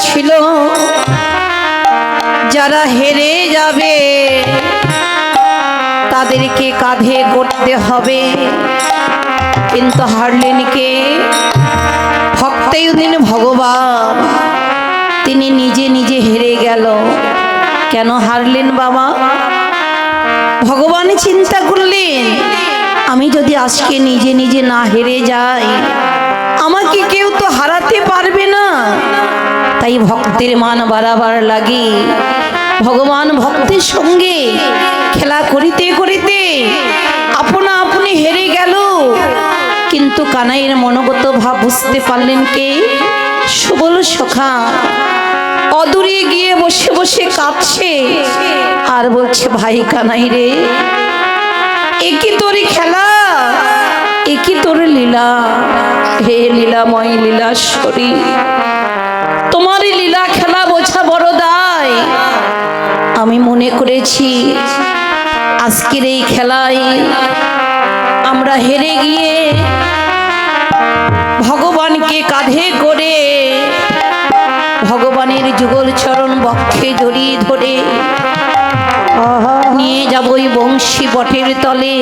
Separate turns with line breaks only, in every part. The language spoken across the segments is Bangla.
ছিল যারা হেরে যাবে তাদেরকে কাঁধে করতে হবে, কিন্তু হারলেনকে ভক্তেই দিন ভগবান তিনি নিজে নিজে হেরে গেল। কেন হারলেন বাবা? ভগবান চিন্তা করলেন আমি যদি আজকে নিজে নিজে না হেরে যাই আমাকে কেউ তো হারাতে পারবে না। তাই ভক্তের মান বাড়াবার লাগে ভগবান ভক্তের সঙ্গে খেলা করিতে করিতে আপনা আপনি হেরে গেল। কিন্তু কানাইয়ের মনোগত ভাব বুঝতে পারলেন কে? সুবল সখা অদূরে গিয়ে বসে বসে কাঁদছে আর বলছে ভাই কানাই রে, একই তোরই খেলা, একই তোর লীলা, হে লীলাময় লীলাশ্বরী, তোমারই লীলা খেলা বোঝা বড় দায়। আমি মনে করেছি আজকের এই খেলায় আমরা হেরে গিয়ে ভগবানকে কাঁধে করে ভগবানের যুগল চরণ বক্ষে জড়িয়ে ধরে নিয়ে যাব ওই বংশী বটের তলে।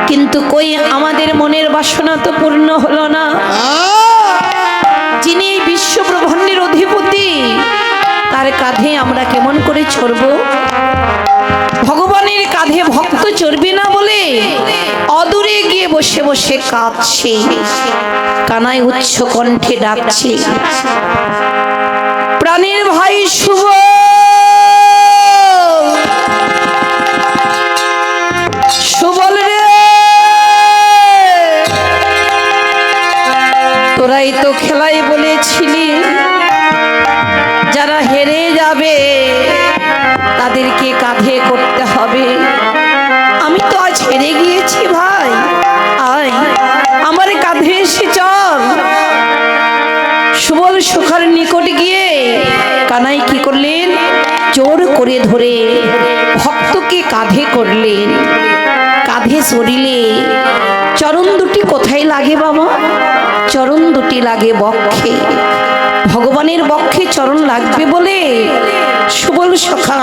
কিন্তু কই আমাদের মনের বাসনা তো পূর্ণ হলো না। যিনি এই বিশ্ব ব্রহ্মাণ্ডের অধিপতি তার কাঁধে আমরা কেমন করে চড়ব? ভগবানের কাঁধে ভক্ত চড়বে না বলে অদূরে গিয়ে বসে বসে কাঁদছে। কানাই উচ্চ কণ্ঠে ডাকছে, প্রাণের ভাই শুভ, সুবল রে, তোরাই তো খেলাই বলেছিলি যারা হেরে যাবে তাদেরকে কাঁধে করতে হবে। আমি তো আজ হেরে গিয়েছি ভাই, আয় আমার কাঁধে এসে চল। সুবল সখার নিকট গিয়ে কানাই কি করলেন? জোর করে ধরে ভক্তকে কাঁধে করলেন। কাঁধে সরিলে চরণ দুটি কোথায় লাগে বাবা? চরণ দুটি লাগে বক্ষে। ভগবানের বক্ষে চরণ লাগবে বলে সুবল সখা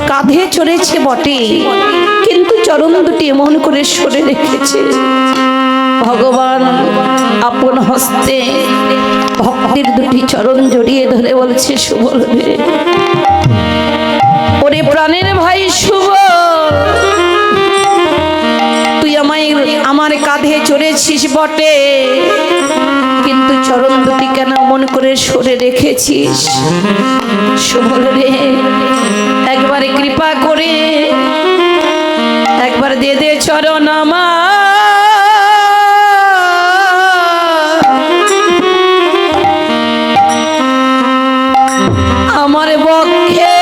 কাঁধে চড়েছে বটে, কিন্তু চরণ দুটি এমন করে সরে রেখেছে। ভগবান আপন হস্তে ভক্তের দুটি চরণ জড়িয়ে ধরে বলছে, সুবল রে, ওরে প্রাণের ভাই সুবল, তুই আমার কাঁধে চড়েছিস বটে, কিন্তু চরণ দুটি কেন মন করে সরে রেখেছিস? সুবল রে, একবারে কৃপা করে একবার দে দে চরণ আমার বক্ষে।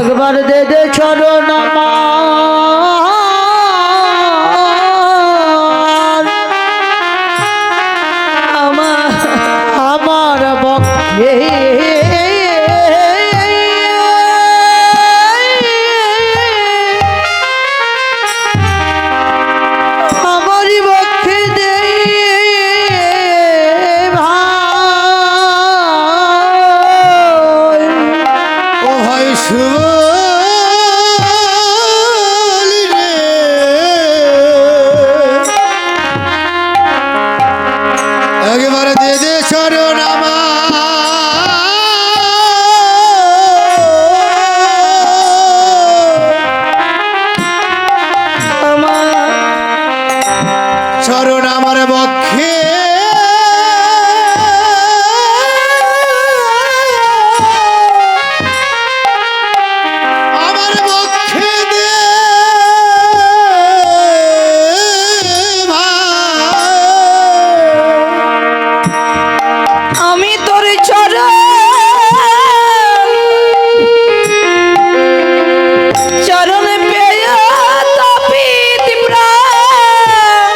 একবার দে দে চরণ আমার বক্ষে। আমারই বক্ষে দে ভাই। ও ভাই একবারে দে দে চরণ চরণ আমার বক্ষে। আমার বক্ষে দে
আমি তোর চরণ পেয়ে তপিত প্রাণ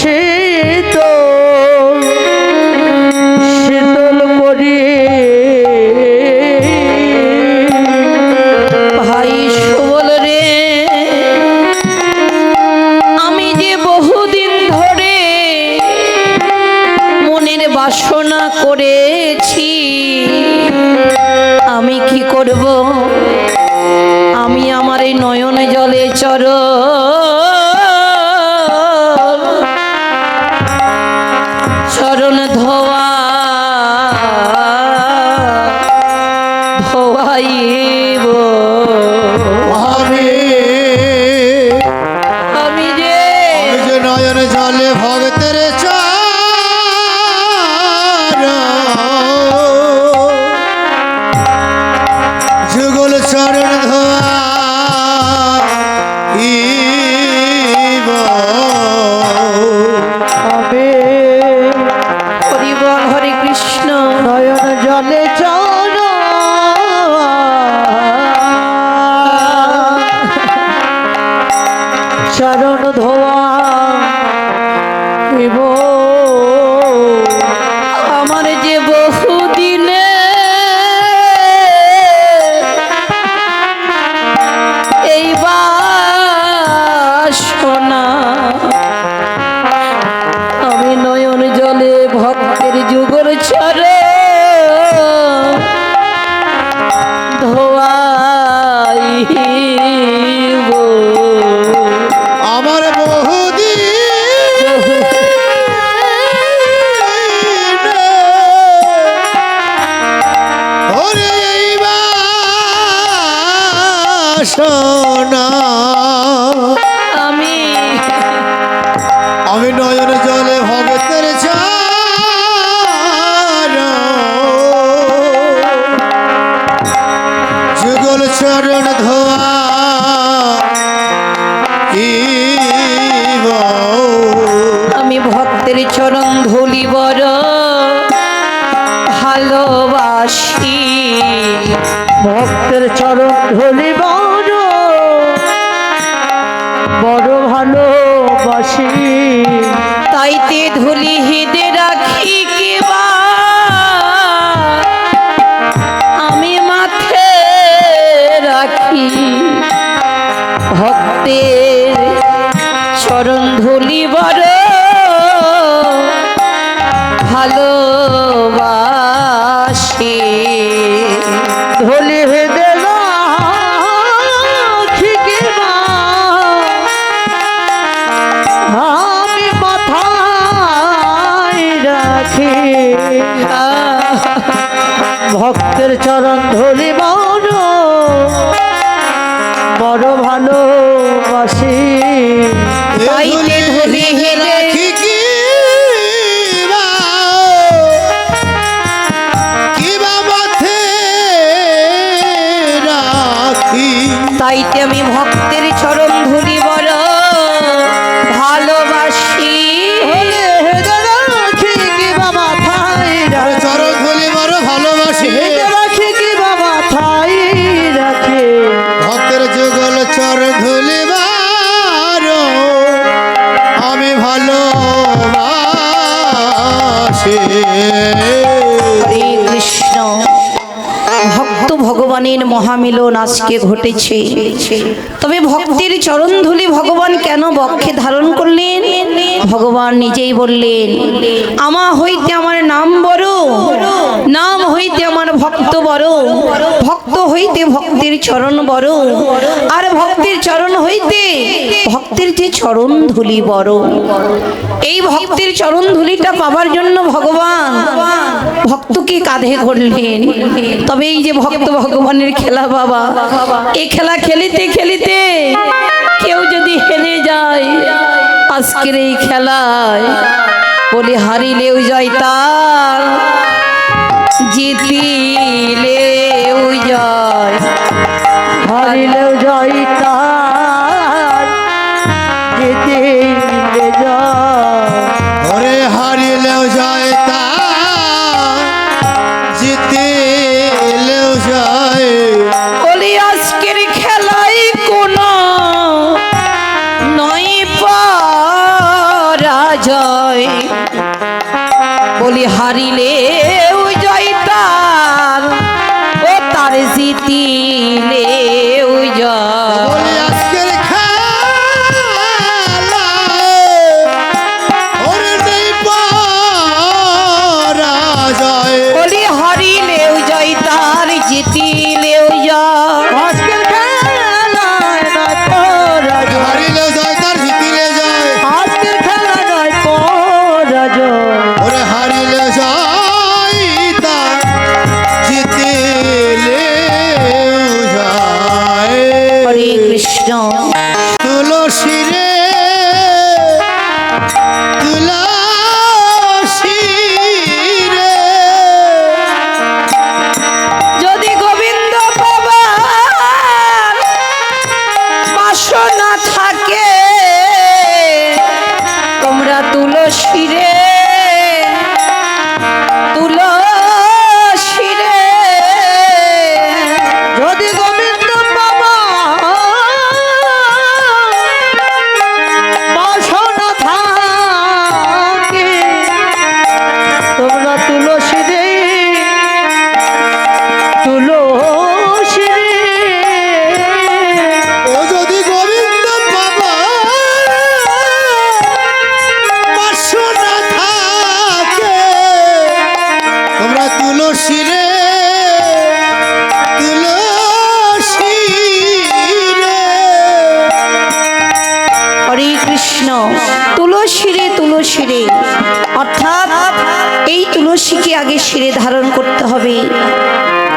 শীতল শীতল করি
ভাই সুবল রে, আমি যে বহুদিন ধরে মনের বাসনা করেছি, আমি কি করব? আমি আমার এই নয়ন জলে চরণ ধোয়া ধোয়াইব।
আমি
আমি যে
যে নয়ন জলে ভক্তের যুগল চরণ ধোয়া
আমি
হরি বল হরে কৃষ্ণ।
নয়ন জলে চরণ ধোয়া হইব।
আমার যে বহুদিনে এই বাসনা, আমি নয়ন জলে ভক্তের যুগল চরে ধোয়াইব।
আমার বহুদিন ওরে এই বাসনা,
আমি
আমি নয়ন জলে ভক্তের যুগল চরণ ধোয়া
আমি ভক্তের চরণ ধুলি বড় ভালোবাসি।
ভক্তের চরণ ধুলি বড় বড় ভালোবাসি।
তাইতে ধুলি হৃদে রাখি কিবা আমি মাথে রাখি। ভক্তের চরণ ধুলি বড় ভালোবাসি।
ধুলি হেদে রাখি কিবা আমি মাথায় রাখি। ভক্তের চরণ ধুলি বড় বড় ভালোবাসি।
তাইতে ধুলি হৃদে
রাখি কিবা মাথে রাখি।
তাইতে আমি ভক্তের চরণ ধুলি বড় ভালোবাসি।
রাখি কিবা মাথায় রাখি।
চরণ ধুলি বড় ভালোবাসি।
রাখি কিবা মাথায় রাখি।
ভক্তের যুগল চরণ ধুলি আমি ভালোবাসি।
হরে কৃষ্ণ। ভক্ত ভগবানের মহামিলন আজকে ঘটেছে। তবে ভক্তের চরণ ধুলি ভগবান কেন বক্ষে ধারণ করলেন? ভগবান নিজেই বললেন, আমা হইতে আমার নাম বড়, নাম হইতে আমার ভক্ত বড়, ভক্ত হইতে ভক্তের চরণ বড়, আর ভক্তের চরণ হইতে ভক্তের যে চরণ ধুলি বড়। এই ভক্তের চরণ ধুলিটা পাবার জন্য ভগবান ভক্তকে কাঁধে করলেন। তবে এই যে ভক্ত ভগবানের খেলা বাবা, এই খেলা খেলিতে খেলিতে কেউ যদি হেরে যায় আজকের এই খেলায়, বলে হারিলেও জয় তার, জিতিলেও জয়।
হারিলেও জয় তার, জিতিলে জয়।
ওরে হারিলেও জয় তার, জিতিলেও জয়।
বলি আজকের খেলায় কোনো নয় পরাজয়। হারিলে জয়তার ও তার জিতিলে জয়
বলি আজকের খেলায় ওরে নেই পরাজয়।
বলি হারিলে জয়তার জিতিলে জয়
আজকের খেলায় নয় পরাজয়,
হারিলেও জয় তার জিতিলে জয়।
আজকের খেলা নয় পরাজয়।
ওরে হারিলে জয় তার জিতিলে জয়।
হরে কৃষ্ণ
তুলসী রে তুলসী রে
যদি গোবিন্দ পাবার বাসনা থাকে তোমরা তুলসী রে তুলসী রে
যদি গোবিন্দ বাবা বাসনা থাকে তোমরা তুলসী রে তুলসী রে।
ও যদি গোবিন্দ বাবা বাসনা থাকে তোমরা তুলসী রে তুলসী রে।
হরে কৃষ্ণ তুলসী রে তুলসী রে অর্থাৎ এই তুলসীকে আগে শিরে ধারণ করতে হবে।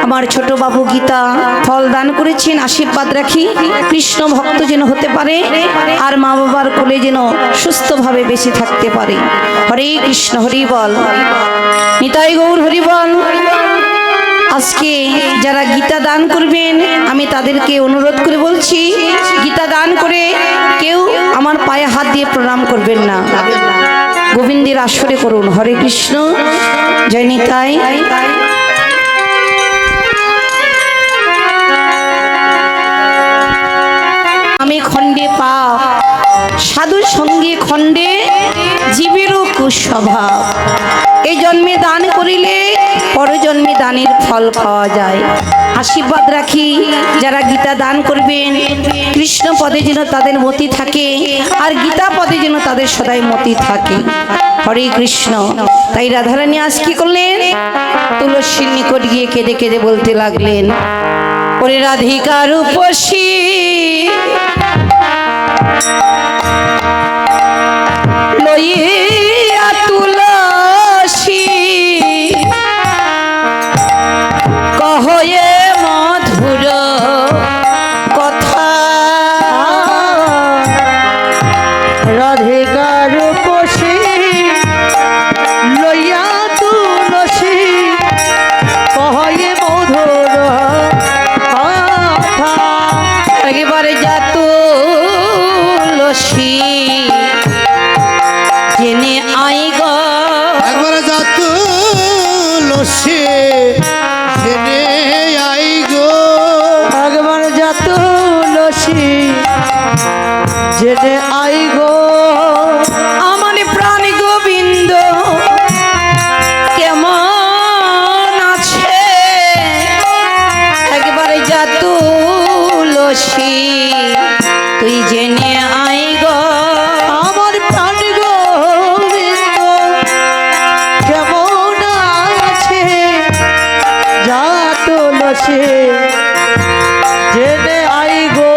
আমার ছোট বাবু গীতা ফল দান করেছেন, আশীর্বাদ রাখি কৃষ্ণ ভক্ত যেন হতে পারে আর মা বাবার কোলে যেন সুস্থভাবে বেঁচে থাকতে পারে। হরে কৃষ্ণ হরি বল, নিতাই গৌর হরি বল। আজকে যারা গীতা দান করবেন আমি তাদেরকে অনুরোধ করে বলছি, গীতা দান করে কেউ আমার পায়ে হাত দিয়ে প্রণাম করবেন না, গোবিন্দের আসরে করুন। হরে কৃষ্ণ, জয় নিতাই। আমি খণ্ডে পাপ সাধু সঙ্গে খণ্ডে জীবেরও কুস্বভাব। এই জন্মে দান করিলে পরজন্মে দানের ফল পাওয়া যায়। আশীর্বাদ রাখি যারা গীতা দান করবেন কৃষ্ণ পদে যেন তাদের মতি থাকে আর গীতা পদে যেন তাদের সদাই মতি থাকে। হরে কৃষ্ণ। তাই রাধারানী আজ কি করলেন, তুলসীর নিকট গিয়ে কেঁদে কেঁদে বলতে লাগলেন, ওরে রাধিকার উপসী লইয়া তুলসী কহয়ে মধুর কথা।
রাধিকার উপসী লইয়া তুলসী কহয়ে মধুর কথা।
একেবারে যা তুলসী জেনে আই গো,
একবারে যা তুলসী জেনে আই গো।
ভগবান যা তুলসী জেনে আই গো।
আমার প্রাণ গোবিন্দ কেমন আছে, একবারে যা তুলসী তুই জেনে আই গো।
আমার প্রাণ গোবিন্দ কেমন আছে, যা তুলসী জেনে আই গো।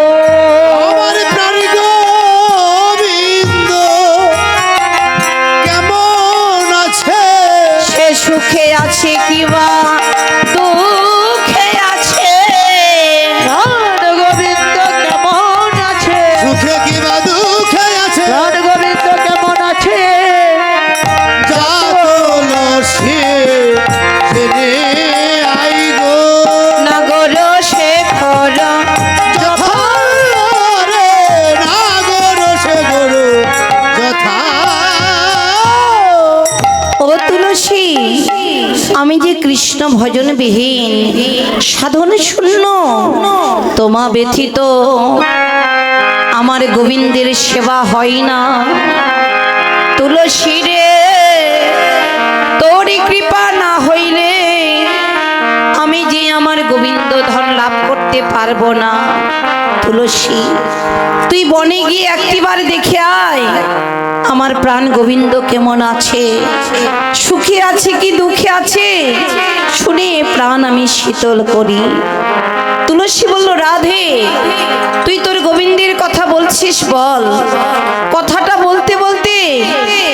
আমার প্রাণ গোবিন্দ কেমন আছে,
সে সুখে আছে কিবা দুঃখে আছে,
প্রাণ গোবিন্দ কেমন আছে,
সুখে কিবা দুঃখে আছে,
প্রাণ গোবিন্দ কেমন আছে,
যা তুলসী জেনে আই গো।
নগর শেখর
যথা রে নাগর সে গুরু যথা।
ও তুলসী, আমি যে কৃষ্ণ ভজন বিহীন সাধন শূন্য, তোমা ব্যথিত আমার গোবিন্দের সেবা হয় না। তুলসী রে তোরি যেতে পারবো না। তুলসী, তুই বনে গিয়ে একটিবার দেখে আয় আমার প্রাণ গোবিন্দ কেমন আছে, সুখে আছে কি দুঃখে আছে, শুনে প্রাণ আমি শীতল করি। তুলসী বলল, রাধে তুই তোর গোবিন্দের কথা বলছিস বল, কথাটা বলতে বলতে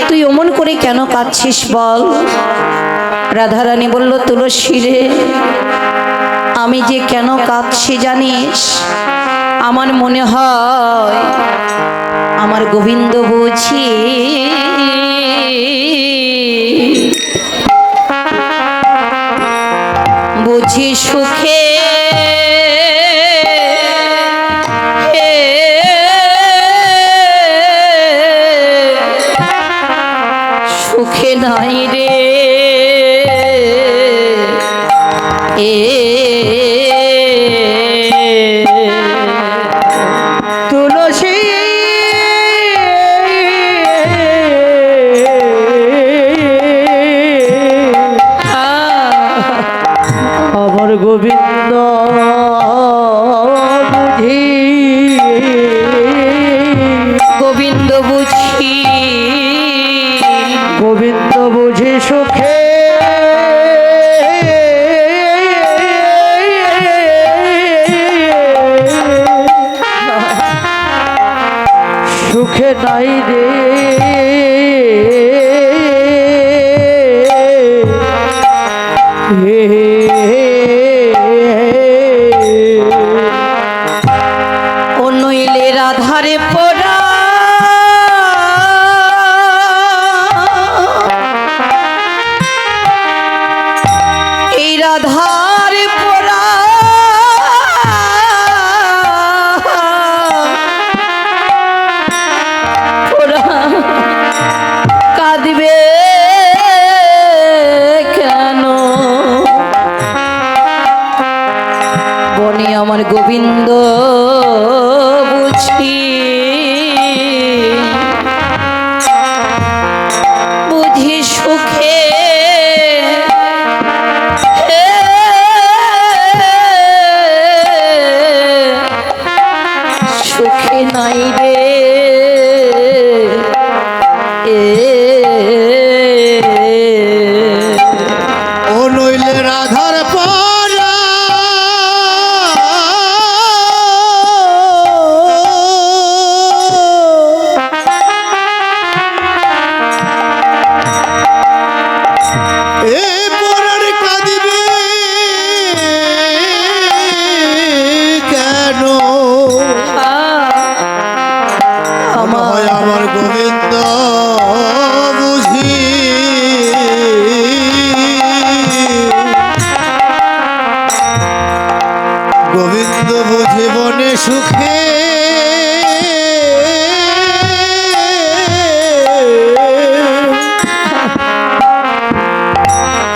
তুই অমন করে কেন কাঁদছিস বল। রাধারানী বলল, তুলসী রে, আমি যে কেন কাঁদছি জানিস? আমার মনে হয় আমার গোবিন্দ বুঝি বুঝি সুখে সুখে নাই রে
তুলসী আমার গোবিন্দ বুঝি
গোবিন্দ বুঝি
গোবিন্দ বুঝি সুখে সুখে নাই রে
ও নইলে রাধারে পড়া এই রাধার পড়া পড়া কাঁদবে কেন? বনে আমার গোবিন্দ বুঝি বুঝি সুখে সুখে নাই রে
ও নইলে রাধার পারা এ পরার কাঁদিবে কেন?
আমার
আমার গোবিন্দ বুঝি গোবিন্দ বুঝি বনে সুখে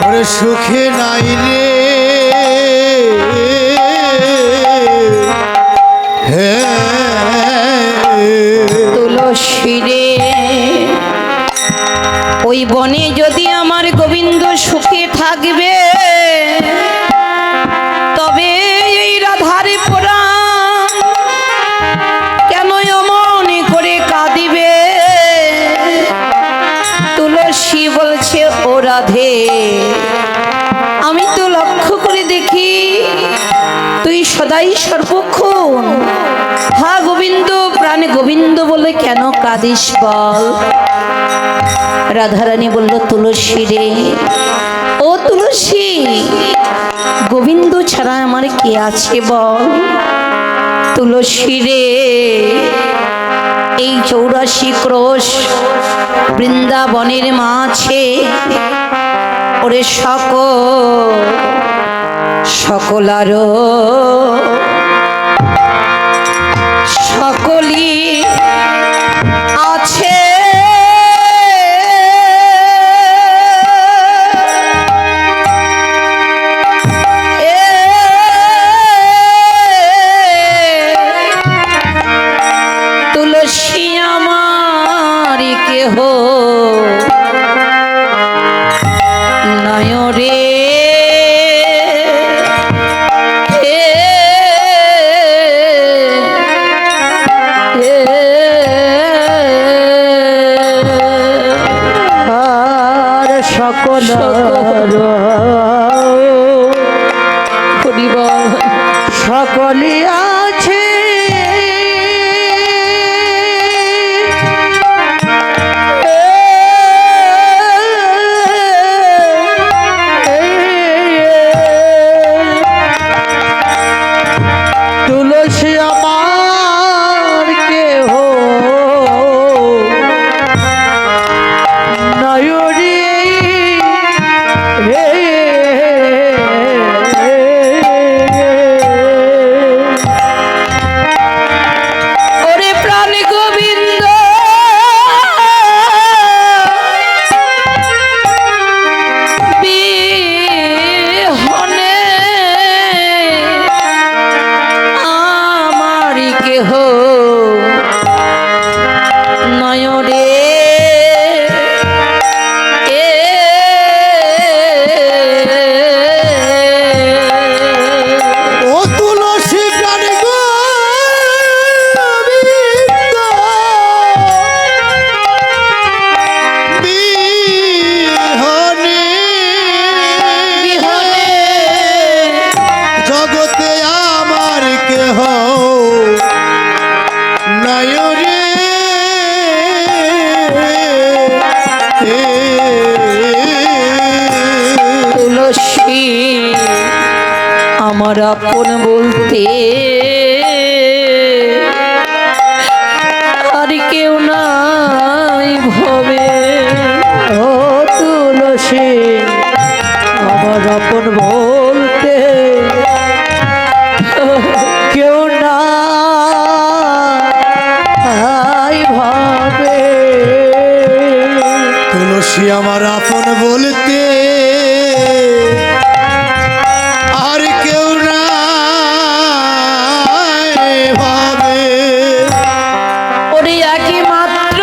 ওরে সুখে নাই রে হে
তুলসী রে, ওই বনে যদি আমার গোবিন্দ সুখে থাকবে তবে এই রাধার প্রাণ কেন অমন করে কাঁদিবে? তুলসী বলছে, ও রাধে আমি তো লক্ষ্য করে দেখি তুই সদাই সর্বক্ষণ হা গোবিন্দ প্রাণে গোবিন্দ বলে কেন কাঁদিস বল। রাধারানী বলল, তুলসী রে, ও তুলসী, গোবিন্দ ছাড়া আমার কে আছে বল। তুলসী রে, এই 84 ক্রোশ বৃন্দাবনের মাঝে ওরে সকলারও সকলি আছে তুলসী আমার কেহ নয় রে আমার আপন বলতে আর কেউ নাই ভবে।
ও তুলসী আমার আপন বলতে কেউ নাই ভাবে।
তুলসী আমার আপন বলতে আর কেউ নাই ভাবে।
ওরে একই মাত্র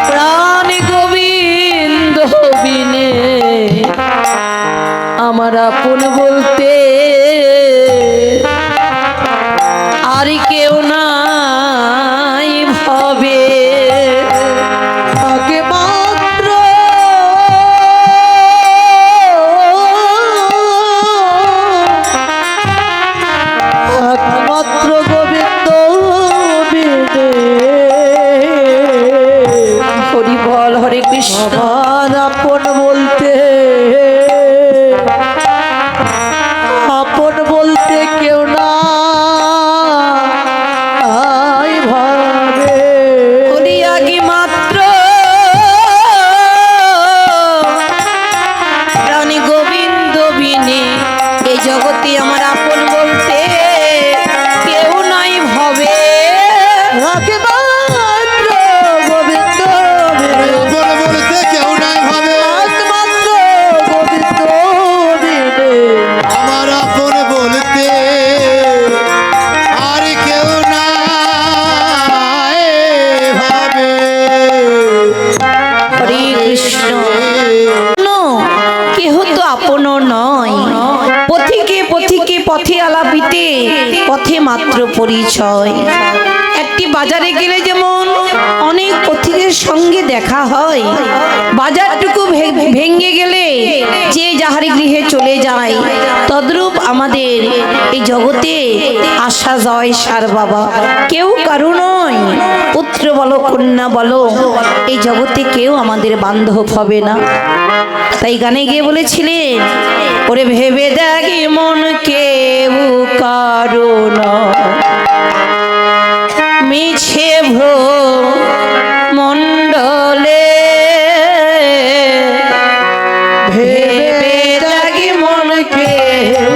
প্রাণ গোবিন্দ বিনে আমার আপন বলতে আর কেউ নাই ভবে।
আগে মাত্র একমাত্র গোবিন্দ বিনে
হরি বল হরে কৃষ্ণ।
আমার আপন বলতে আপন বলতে কেউ নাই ভাবে।
হরি আগে মাত্র প্রাণ গোবিন্দ বিনে এই জগতে আমার আপন বলতে কেউ নাই ভবে।
আগে মাত্র গোবিন্দ বিনে
আপন বলতে কেউ নাই ভাবে।
একমাত্র গোবিন্দ বিনে
আমার আপন বলতে আর কেউ নাই ভাবে।
হরে কৃষ্ণ। কেহ তো আপন নয়, পথিকে পথিকে পথে আলাপিতে পথে মাত্র পরিচয়। একটি বাজারে গেলে যেমন অনেক পথিকের সঙ্গে দেখা হয়, বাজারটুকু ভেঙে গেলে যে যাহার গৃহে চলে যায়, তদ্রূপ আমাদের এই জগতে আসা যায় সার বাবা। কেউ কারো নয়, পুত্র বলো কন্যা বলো, এই জগতে কেউ আমাদের বান্ধব হবে না। তাই গানে গিয়ে বলেছিলেন, ওরে ভেবে দেখি মন কেউ কারো নয়, মিছে মণ্ডলে ভেবে দেখি মন কেউ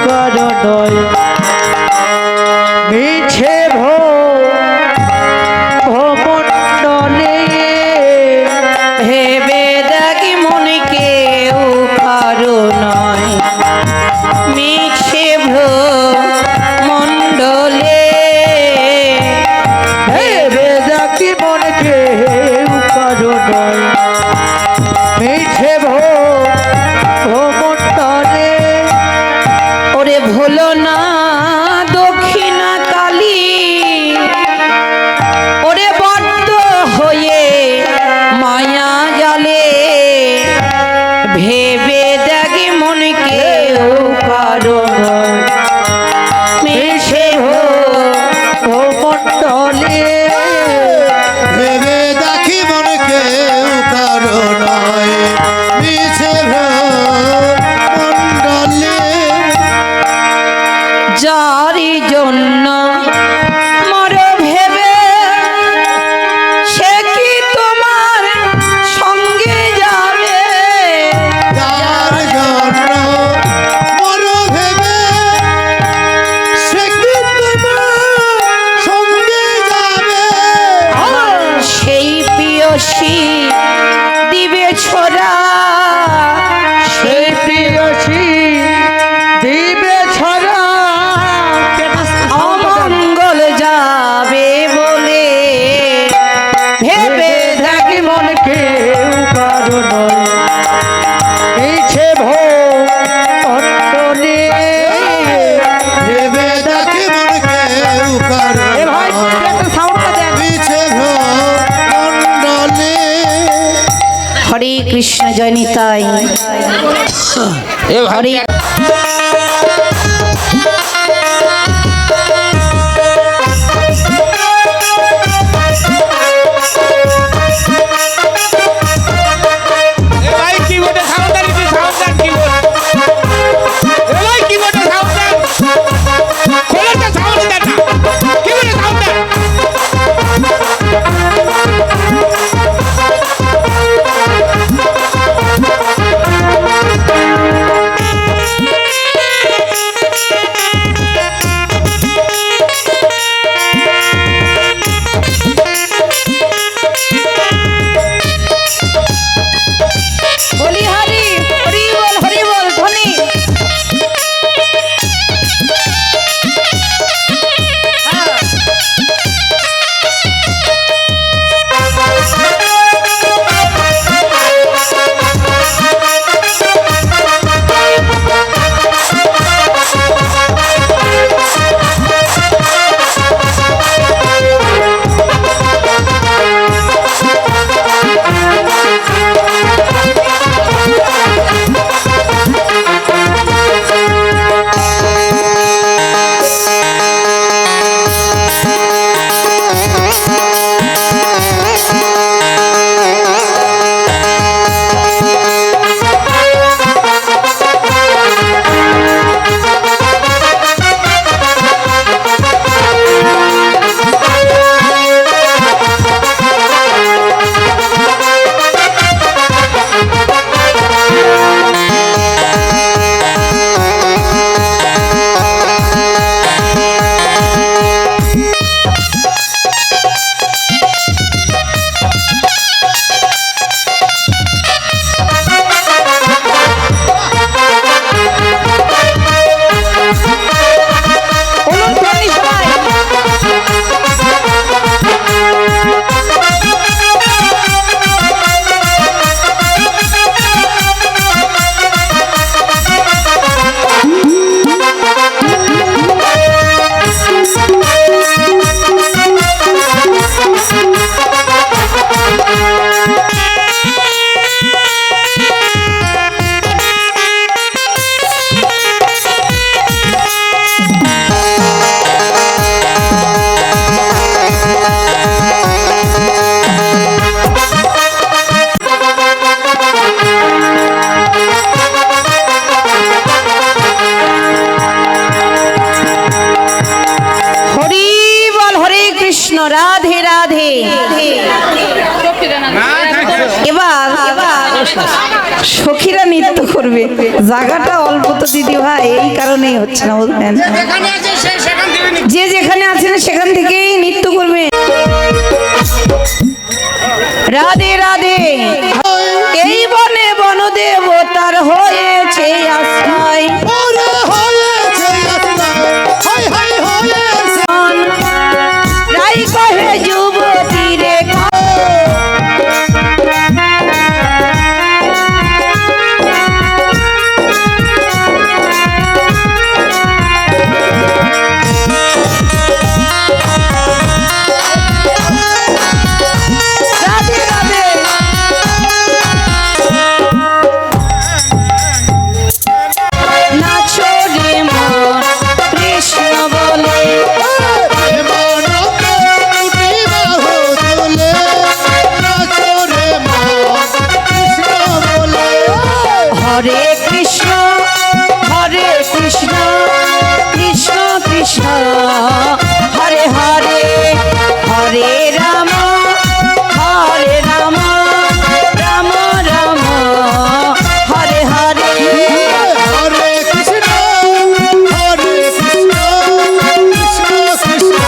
কারো নয়, মিছে ভ্রমণ্ডলে
ভেবে দেখি মন কেউ কারো নয়, মিছে মণ্ডলে
ভেবে দেখি মন কেউ কারো নয়, মিছে ভ্রমণ্ডলে
ওরে ভোলো না দক্ষিণা কালী, ওরে বদ্ধ হয়ে মায়া জালে ভেবে দেখি মন কেউ কারো নয়, মিছে
ভ্রমণ্ডলে
ভেবে দেখি মন কেউ কারো নয়, মিছে মণ্ডলে।
যারি জন্য মর ভেবে সে কি তোমার সঙ্গে যাবে।
যার জন্য মর ভেবে সে কি তোমার সঙ্গে যাবে।
সেই প্রিয়সী দিবে ছোড়া,
সেই প্রিয়সী দিবে ছড়া
অমঙ্গল যাবে বলে ভেবে
দেখি মন কেউ কারো নয়, মিছে ভ্রমণ্ডলে
ভেবে দেখি মন কেউ কারো
এ ভাই
নয়,
একটু সাউন্ডটা দেন।
মিছে মণ্ডলে।
হরে কৃষ্ণ জয় নিতাই। হরে
ভাই কি বটে সাউন্ড
কৃষ্ণ রাধে রাধে। এবার সখীরা নৃত্য করবে, জায়গাটা অল্প তো দিদি ভাই, এই কারণেই হচ্ছে না বলতেন। যে যেখানে আছেন সেখান থেকেই নৃত্য করবে। রাধে রাধে। এই বনে বনদেবতার হয়েছে আশ্রয়,
ওরে হয়েছে আশ্রয়, হাই হাই হয়েছে।
রাই কহে যুবতী রে রাধে রাধে। নাচো রে মন কৃষ্ণ বলে,
প্রেমানন্দে দুটি বাহু তুলে নাচো রে মন কৃষ্ণ বলে।
হরে কৃষ্ণ কৃষ্ণ কৃষ্ণ হরে হরে, হরে রাম রাম রাম হরে হরে।
হরে কৃষ্ণ কৃষ্ণ কৃষ্ণ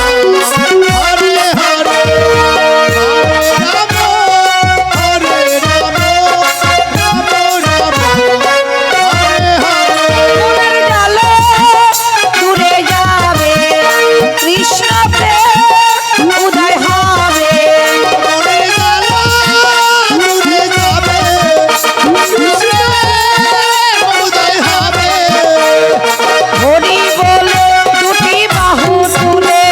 হরে হরে, হরে রাম রাম রাম হরে হরে।
মনের জালে দূরে যাবে, কৃষ্ণ প্রেম উদয় হবে।
মনের জ্বালা দূরে যাবে, কৃষ্ণের উদয় হবে।
হরি বলে দুটি বাহু তুলে,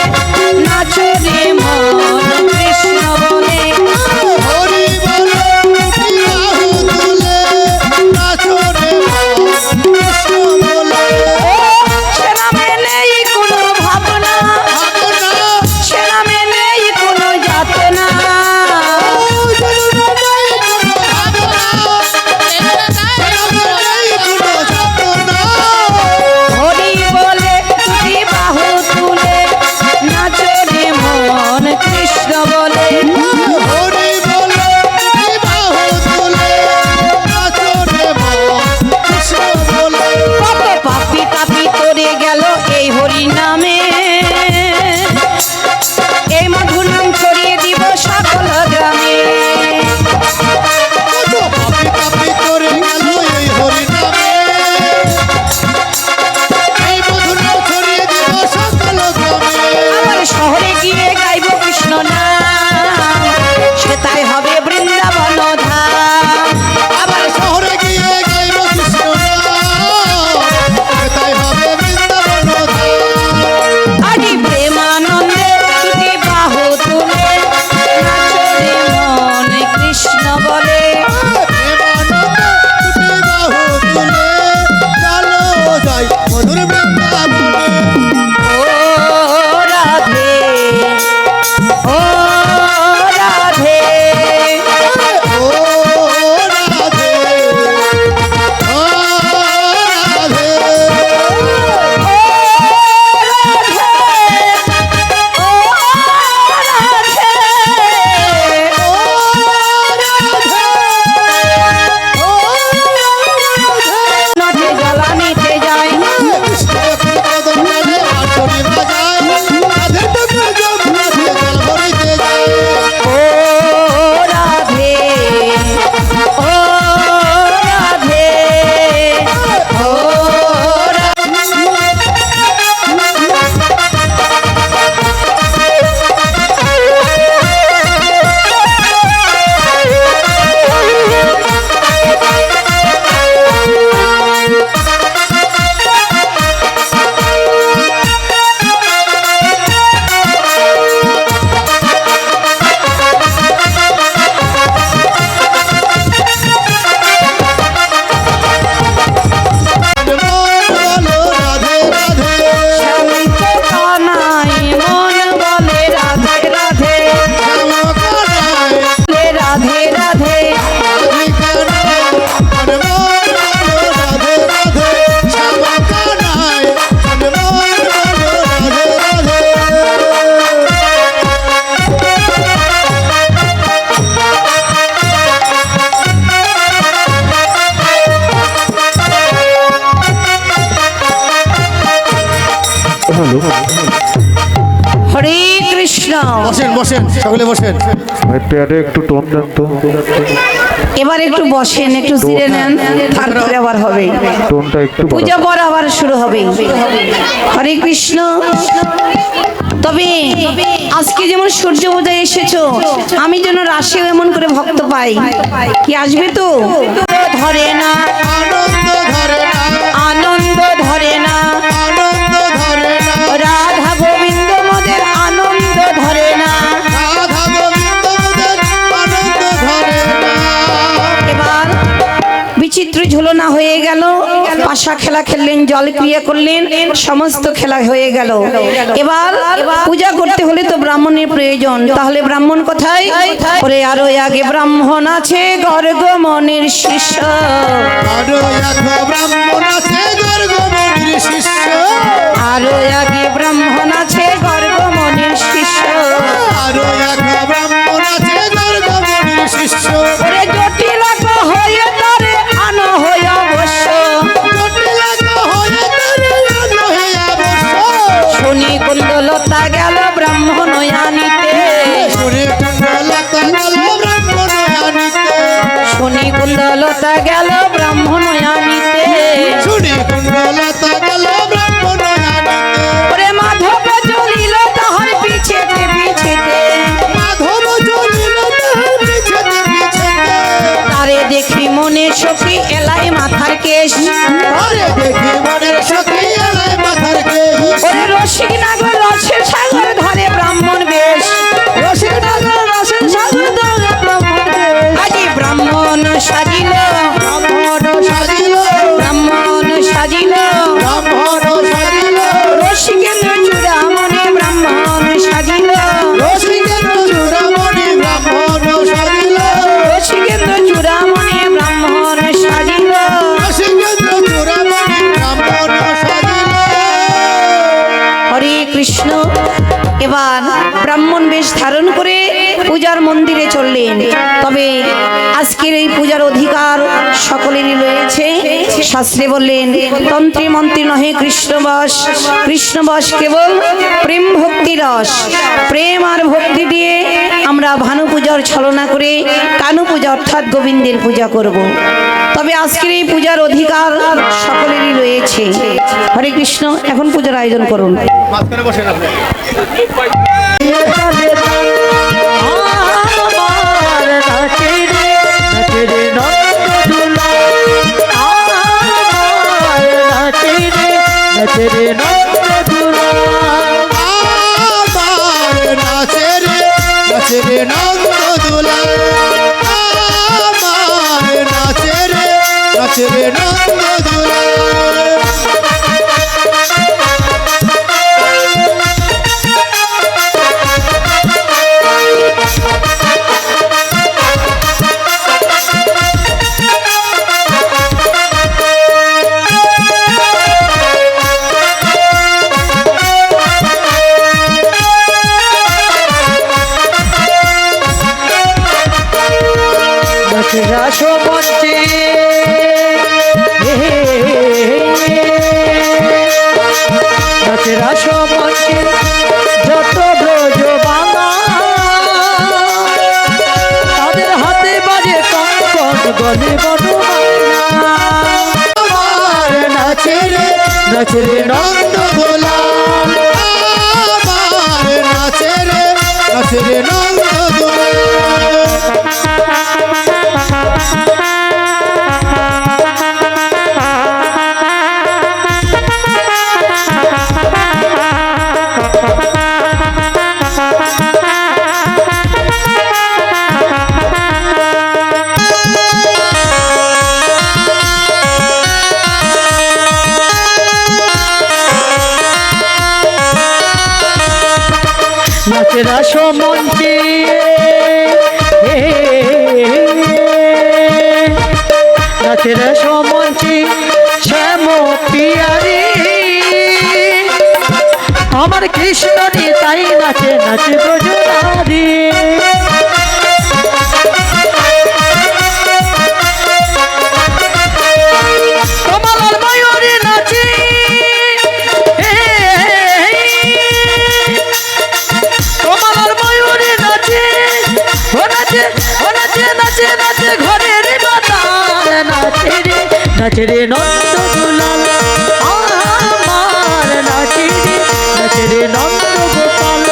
নাচো রে মন কৃষ্ণ বলে।
হরি বলে দুটি বাহু তুলে নাচো রে মন কৃষ্ণ বলে।
ও সে নামে নেই কোনো ভাবনা,
ভাবনা
সে নামে নেই কোনো যাতনা। হরি বলে দুটি বাহু তুলে, নাচো রে মন কৃষ্ণ বলে। কত পাপি তাপি করে গেল এই হরি নামে, এই মধুর নাম ছড়িয়ে দিব সকল গ্রামে। আবার শহরে গিয়ে গাইব কৃষ্ণ নাম, সে তাই হবে বৃন্দাবন ধাম। আবার আজি প্রেমানন্দে দুটি বাহু তুলে, নাচো রে মন কৃষ্ণ বলে।
মধুর বৃন্দাবনে
ও রাধে ও
বসেন, সকলে বসেন।
প্যাডে একটু টোন দেন তো,
এবার একটু বসেন, একটু জিরে নেন, তারপরে আবার হবে
টোনটা একটু
পূজা পর আবার শুরু হবে। হরে কৃষ্ণ। তবে আজকে যেমন সূর্য পূজায় এসেছো, আমি যেন রাশেও এমন করে ভক্ত পাই। কি আসবে তো? ধরে না
আনন্দ ধরে না,
আনন্দ ধরে না,
আনন্দ ধরে না,
রাধা গোবিন্দ মোদের আনন্দ ধরে না।
রাধা গোবিন্দ মোদের আনন্দ ধরে না।
এবার বিচিত্র ঝুলনা হয়ে গেল, পাশা খেলা খেললেন, জল ক্রিয়া করলেন, সমস্ত খেলা হয়ে গেল। এবার পূজা করতে হলে তো ব্রাহ্মণের প্রয়োজন, তাহলে ব্রাহ্মণ কোথায়? ওরে আরো আগে ব্রাহ্মণ আছে গর্গমণির শিষ্য,
আরো এক ব্রাহ্মণ আছে গর্গমণির শিষ্য,
আরো আগে ব্রাহ্মণ আছে গর্গমণির শিষ্য।
আরো এক ব্রাহ্মণ আছে গর্গমণির শিষ্য।
ওরে জটিল হয়ে তারে আনো হয়ে অবশ্য,
জটিলাঙ্গ হয়ে তারে আনো হে অবশ্য।
শনি কুণ্ডলতা গেল ব্রাহ্মণ আনিতে,
সুরে কুণ্ডলতা গেল ব্রাহ্মণ আনিতে,
শনি কুণ্ডলতা গেল ব্রাহ্মণ আনিতে।
সুরে কুণ্ডলতা গেল ব্রাহ্মণ আনিতে।
ওরে মাধব চলিল তাহার পিছেতে পিছেতে,
মাধব চলিল তাহার পিছেতে পিছেতে,
তারে দেখি মনে সখী এলাই মাথার কেশ।
আরে দেখি মনের সখী এলাই মাথার কেশ।
ওরে রসিক নাগর রসের সাগর ধরে ব্রাহ্মণ বেশ, রসিক নাগর রসের সাগর ধরে ব্রাহ্মণ বেশ। আজি ব্রাহ্মণ সাজিল,
ব্রাহ্মণ সাজিল,
ব্রাহ্মণ সাজিল,
ব্রাহ্মণ সাজিল,
রসিকেন্দ্র চূড়ামণি ব্রাহ্মণ সাজিল,
রসিকেন্দ্র চূড়ামণি ব্রাহ্মণ সাজিল,
রসিকেন্দ্র চূড়ামণি ব্রাহ্মণ সাজিল।
রসিকেন্দ্র চূড়ামণি ব্রাহ্মণ সাজিল।
হরে কৃষ্ণ। এবার ব্রাহ্মণ বেশ ধারণ করে পূজার মন্দিরে চললেন। তবে আজকের এই পূজার অধিকার সকলেরই রয়েছে। শাস্ত্রে বললেন তন্ত্রী মন্ত্রী নহে কৃষ্ণবাস, কৃষ্ণবাস কেবল প্রেম ভক্তি রস। প্রেম আর ভক্তি দিয়ে আমরা ভানু পূজার ছলনা করে কানু পূজা অর্থাৎ গোবিন্দের পূজা করব। তবে আজকের এই পূজার অধিকার সকলেরই রয়েছে। হরে কৃষ্ণ। এখন পূজার আয়োজন করুন।
মাঝখানে বসেন আপনি।
আমার নাচে রে নন্দদুলা, আমার নাচে রে নন্দদুলা।
আমার নাচে রে নন্দদোলা, আমার নাচে রে নন্দদোলা।
রাসমঞ্চে রাসমঞ্চে যত ব্রজ বাংলা, তাদের হাতে বাজে কঙ্কন গলে বনমালা।
আমার নাচে রে
নন্দদোলা,
আমার নাচে রে নন্দদোলা।
নাচে রাসমঞ্চে নাচে রাসমঞ্চে শ্যাম পিয়ারে, আমার কৃষ্ণ তাই নাচে নাচে ব্রজনারী। কমলার ময়ূরী নাচে, কমলার ময়ূরী নাচে রে নন্দ দুলাল আমার নাচে রে নন্দ গোপাল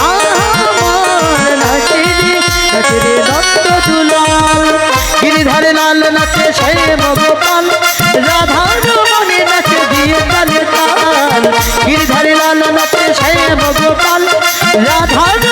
আমার নাচে রে নন্দ দুলাল গিরিধারে লাল নাচে শ্যাম গোপাল রাধার মনে নাচে দিয়ে তালে তাল গিরিধারে লাল নাচে শ্যাম গোপাল রাধার